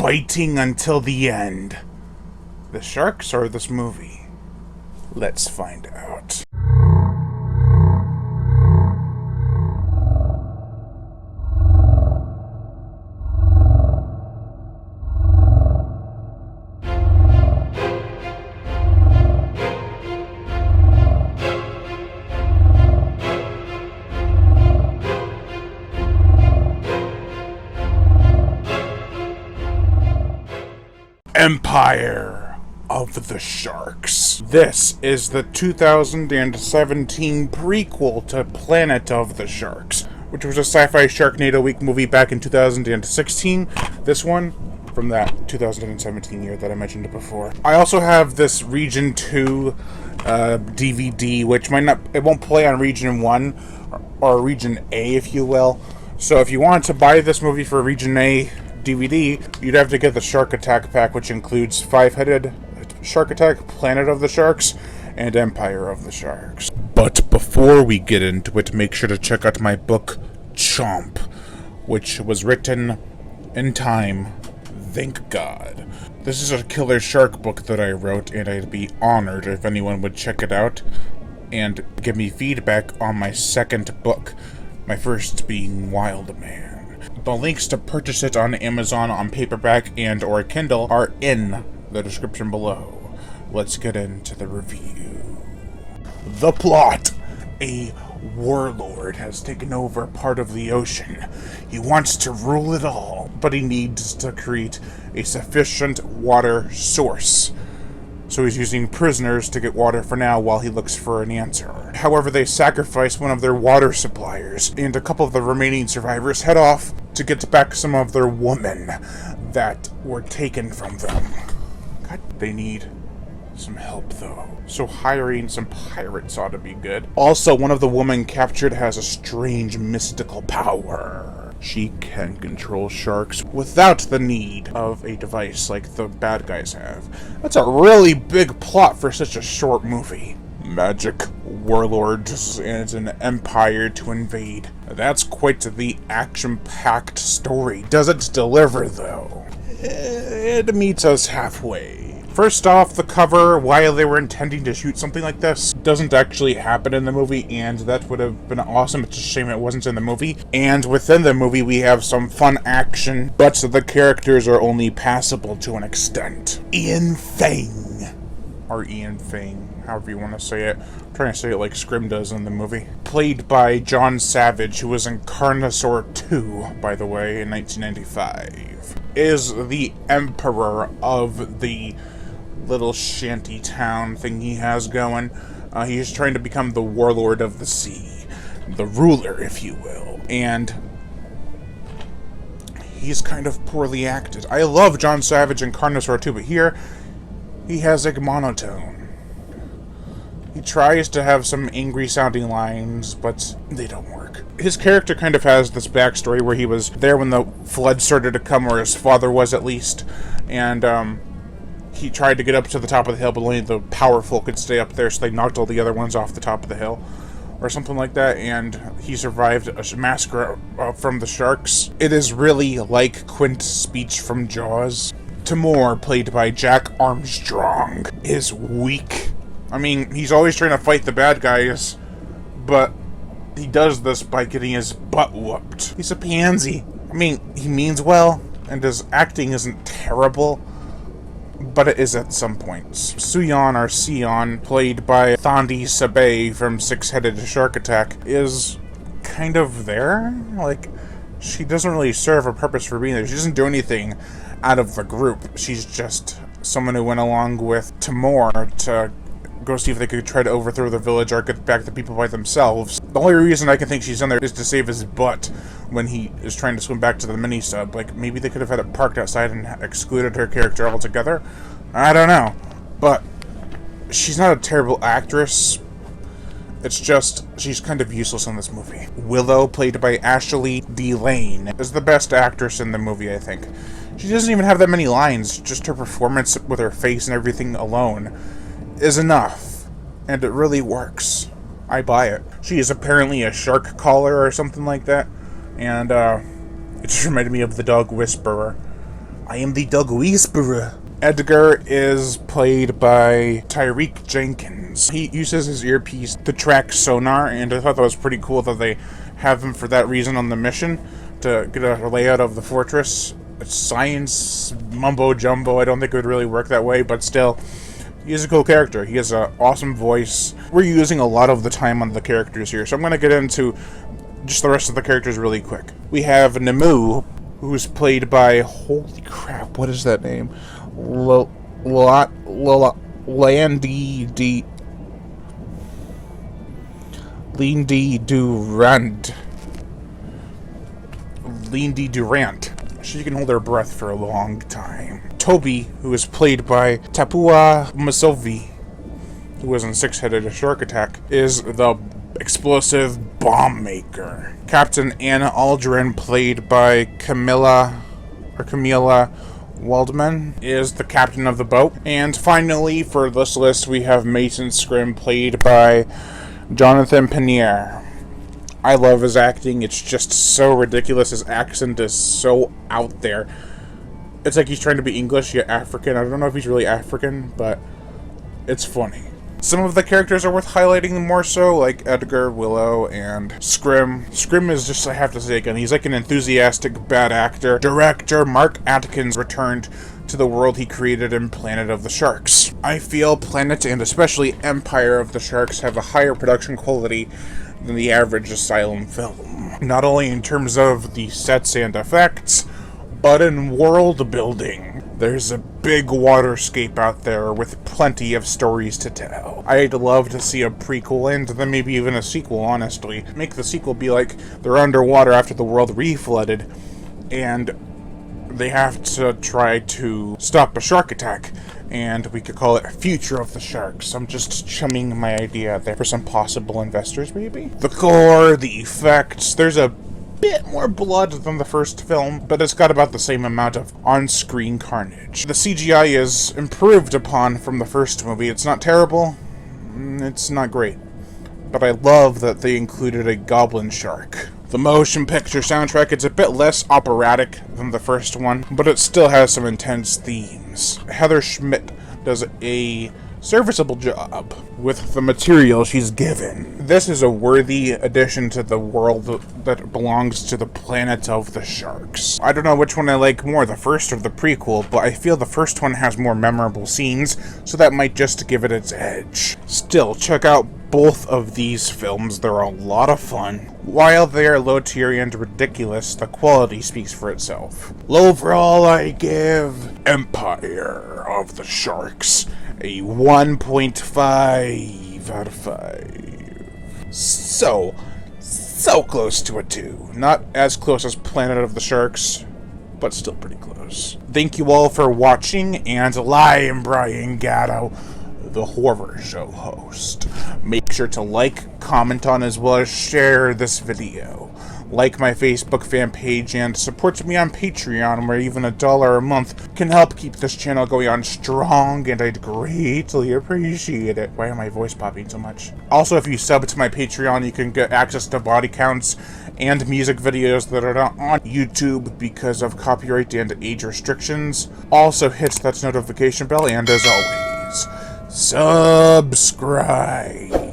biting until the end. The sharks or this movie? Let's find out. Empire of the Sharks. This is the 2017 prequel to Planet of the Sharks, which was a sci-fi Sharknado Week movie back in 2016. This one from that 2017 year that I mentioned before. I also have this Region 2 DVD, which it won't play on Region 1 or Region A, if you will. So if you wanted to buy this movie for Region A DVD, you'd have to get the Shark Attack pack, which includes Five-Headed Shark Attack, Planet of the Sharks, and Empire of the Sharks. But before we get into it, make sure to check out my book, Chomp, which was written in time, thank God. This is a killer shark book that I wrote, and I'd be honored if anyone would check it out and give me feedback on my second book, my first being Wild Man. The links to purchase it on Amazon on paperback and or Kindle are in the description below. Let's get into the review. The plot. A warlord has taken over part of the ocean. He wants to rule it all, but he needs to create a sufficient water source. So he's using prisoners to get water for now while he looks for an answer. However, they sacrifice one of their water suppliers, and a couple of the remaining survivors head off to get back some of their women that were taken from them. God, they need some help, though. So hiring some pirates ought to be good. Also, one of the women captured has a strange mystical power. She can control sharks without the need of a device like the bad guys have. That's a really big plot for such a short movie. Magic, warlords, and an empire to invade. That's quite the action-packed story. Does it deliver, though? It meets us halfway. First off, the cover, while they were intending to shoot something like this, doesn't actually happen in the movie, and that would have been awesome. It's a shame it wasn't in the movie. And within the movie, we have some fun action, but the characters are only passable to an extent. Ian Fang, or Ian Fang, however you want to say it. I'm trying to say it like Scrim does in the movie. Played by John Savage, who was in Carnosaur 2, by the way, in 1995. Is the emperor of the little shanty town thing he has going. He's trying to become the warlord of the sea. The ruler, if you will. And he's kind of poorly acted. I love John Savage in Carnosaur 2, but here, he has a monotone. He tries to have some angry-sounding lines, but they don't work. His character kind of has this backstory where he was there when the flood started to come, or his father was at least, and, he tried to get up to the top of the hill, but only the powerful could stay up there, so they knocked all the other ones off the top of the hill, or something like that, and he survived a massacre from the sharks. It is really like Quint's speech from Jaws. Timur, played by Jack Armstrong, is weak. I mean, he's always trying to fight the bad guys, but he does this by getting his butt whooped. He's a pansy. I mean, he means well, and his acting isn't terrible, but it is at some points. Suyon, or Sion, played by Thandi Sabay from Six-Headed Shark Attack, is kind of there. Like, she doesn't really serve a purpose for being there. She doesn't do anything out of the group. She's just someone who went along with Timur to go see if they could try to overthrow the village or get back the people by themselves. The only reason I can think she's in there is to save his butt when he is trying to swim back to the mini-sub. Like, maybe they could have had it parked outside and excluded her character altogether. I don't know. But she's not a terrible actress. It's just, she's kind of useless in this movie. Willow, played by Ashley D. Lane, is the best actress in the movie, I think. She doesn't even have that many lines. Just her performance with her face and everything alone is enough, and it really works. I buy it. She is apparently a shark caller or something like that, and it just reminded me of the dog Whisperer. I am the Dog Whisperer. Edgar is played by Tyreek Jenkins. He uses his earpiece to track sonar, and I thought that was pretty cool that they have him for that reason on the mission, to get a layout of the fortress. It's science mumbo-jumbo. I don't think it would really work that way, but still, he's a cool character. He has an awesome voice. We're using a lot of the time on the characters here, so I'm going to get into just the rest of the characters really quick. We have Nemu, who's played by, holy crap, what is that name? Lindy Durant. She can hold her breath for a long time. Toby, who is played by Tapua Masovi, who was in Six-Headed Shark Attack, is the explosive bomb maker. Captain Anna Aldrin, played by Camilla Waldman, is the captain of the boat. And finally, for this list, we have Mason Scrim, played by Jonathan Penier. I love his acting. It's just so ridiculous. His accent is so out there. It's like he's trying to be English yet African. I don't know if he's really African, but it's funny. Some of the characters are worth highlighting more so, like Edgar, Willow, and Scrim. Scrim is just, I have to say again, he's like an enthusiastic bad actor. Director Mark Atkins returned to the world he created in Planet of the Sharks. I feel Planet, and especially Empire of the Sharks, have a higher production quality than the average Asylum film. Not only in terms of the sets and effects, but in world building. There's a big waterscape out there with plenty of stories to tell. I'd love to see a prequel and then maybe even a sequel, honestly. Make the sequel be like they're underwater after the world reflooded, and they have to try to stop a shark attack, and we could call it Future of the Sharks. I'm just chumming my idea out there for some possible investors, maybe. The core, the effects, there's a bit more blood than the first film, but it's got about the same amount of on-screen carnage. The CGI is improved upon from the first movie. It's not terrible, it's not great, but I love that they included a goblin shark. The motion picture soundtrack, it's a bit less operatic than the first one, but it still has some intense themes. Heather Schmidt does a serviceable job with the material she's given. This is a worthy addition to the world that belongs to the Planet of the Sharks. I don't know which one I like more, the first or the prequel, but I feel the first one has more memorable scenes, so that might just give it its edge. Still, check out both of these films. They're a lot of fun. While they are low tier and ridiculous, the quality speaks for itself. Overall, I give Empire of the Sharks a 1.5 out of 5. So close to a 2. Not as close as Planet of the Sharks, but still pretty close. Thank you all for watching, and I am Brian Gatto, the Horror Show host. Make sure to like, comment on, as well as share this video. Like my Facebook fan page and support me on Patreon, where even $1 a month can help keep this channel going on strong, and I'd greatly appreciate it. Why am I voice popping so much? Also, if you sub to my Patreon, you can get access to body counts and music videos that are not on YouTube because of copyright and age restrictions. Also, hit that notification bell, and as always, subscribe.